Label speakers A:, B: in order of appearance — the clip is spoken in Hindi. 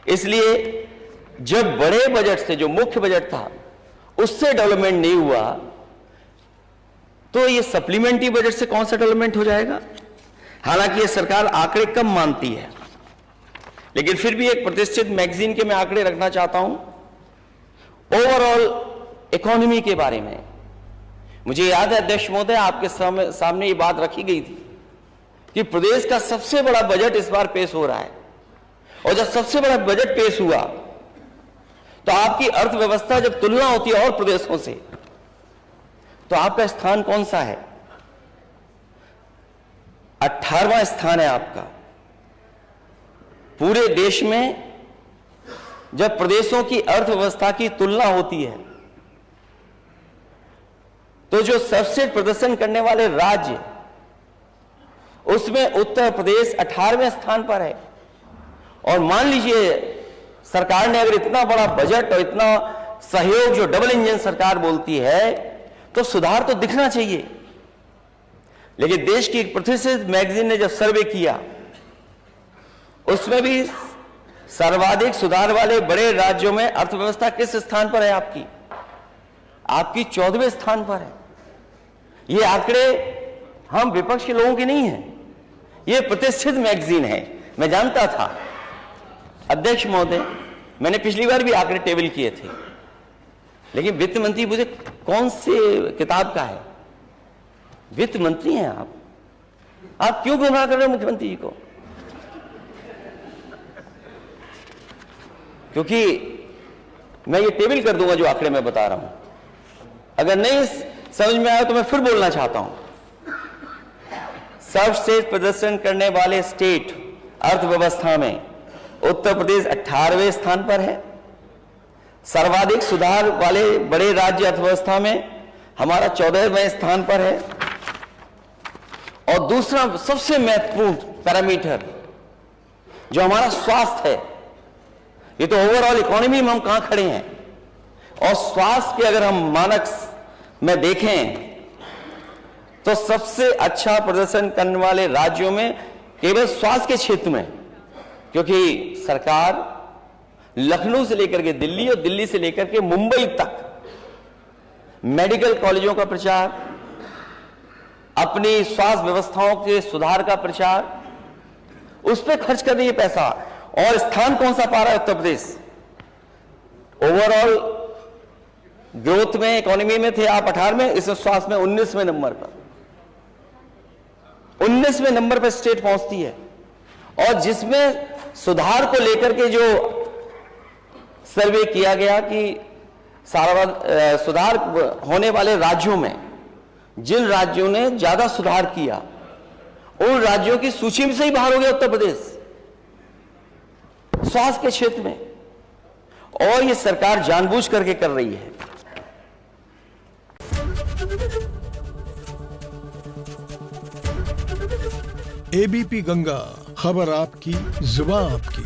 A: इसलिए जब बड़े बजट से, जो मुख्य बजट था, उससे डेवलपमेंट नहीं हुआ तो ये सप्लीमेंट्री बजट से कौन सा डेवलपमेंट हो जाएगा। हालांकि ये सरकार आंकड़े कम मानती है, लेकिन फिर भी एक प्रतिष्ठित मैगजीन के मैं आंकड़े रखना चाहता हूं ओवरऑल इकोनॉमी के बारे में। मुझे याद है अध्यक्ष महोदय, आपके सामने ये बात रखी गई थी कि प्रदेश का सबसे बड़ा बजट इस बार पेश हो रहा है, और जब सबसे बड़ा बजट पेश हुआ तो आपकी अर्थव्यवस्था जब तुलना होती है और प्रदेशों से, तो आपका स्थान कौन सा है? 18वां स्थान है आपका। पूरे देश में जब प्रदेशों की अर्थव्यवस्था की तुलना होती है तो जो सबसे प्रदर्शन करने वाले राज्य, उसमें उत्तर प्रदेश 18वें स्थान पर है। और मान लीजिए सरकार ने अगर इतना बड़ा बजट और इतना सहयोग, जो डबल इंजन सरकार बोलती है, तो सुधार तो दिखना चाहिए। लेकिन देश की एक प्रतिष्ठित मैगजीन ने जब सर्वे किया, उसमें भी सर्वाधिक सुधार वाले बड़े राज्यों में अर्थव्यवस्था किस स्थान पर है? आपकी 14वें स्थान पर है। ये आंकड़े हम विपक्ष के लोगों के नहीं हैं, ये प्रतिष्ठित मैगजीन है। मैं जानता था अध्यक्ष महोदय, मैंने पिछली बार भी आंकड़े टेबल किए थे, लेकिन वित्त मंत्री मुझे कौन से किताब का है? वित्त मंत्री हैं आप क्यों गुमराह कर रहे हो मुख्यमंत्री जी को? क्योंकि मैं ये टेबल कर दूंगा जो आंकड़े मैं बता रहा हूं। अगर नहीं समझ में आया तो मैं फिर बोलना चाहता हूं। सर्वश्रेष्ठ प्रदर्शन करने वाले स्टेट अर्थव्यवस्था में उत्तर प्रदेश 18वें स्थान पर है। सर्वाधिक सुधार वाले बड़े राज्य अर्थव्यवस्था में हमारा 14वें स्थान पर है। और दूसरा सबसे महत्वपूर्ण पैरामीटर जो हमारा स्वास्थ्य है, ये तो ओवरऑल इकोनॉमी में हम कहां खड़े हैं, और स्वास्थ्य के अगर हम मानक में देखें तो सबसे अच्छा प्रदर्शन करने वाले राज्यों में केवल स्वास्थ्य के क्षेत्र में, क्योंकि सरकार लखनऊ से लेकर के दिल्ली और दिल्ली से लेकर के मुंबई तक मेडिकल कॉलेजों का प्रचार, अपनी स्वास्थ्य व्यवस्थाओं के सुधार का प्रचार, उस पर खर्च कर रही है पैसा। और स्थान कौन सा पा रहा है उत्तर प्रदेश? ओवरऑल ग्रोथ में, इकोनॉमी में थे आप 18वें, इस स्वास्थ्य में 19वें नंबर पर। 19वें नंबर पर स्टेट पहुंचती है। और जिसमें सुधार को लेकर के जो सर्वे किया गया कि सारा सुधार होने वाले राज्यों में जिन राज्यों ने ज्यादा सुधार किया, उन राज्यों की सूची में से ही बाहर हो गया उत्तर प्रदेश स्वास्थ्य के क्षेत्र में। और ये सरकार जानबूझ करके कर रही है।
B: एबीपी गंगा, खबर आपकी, जुबान आपकी।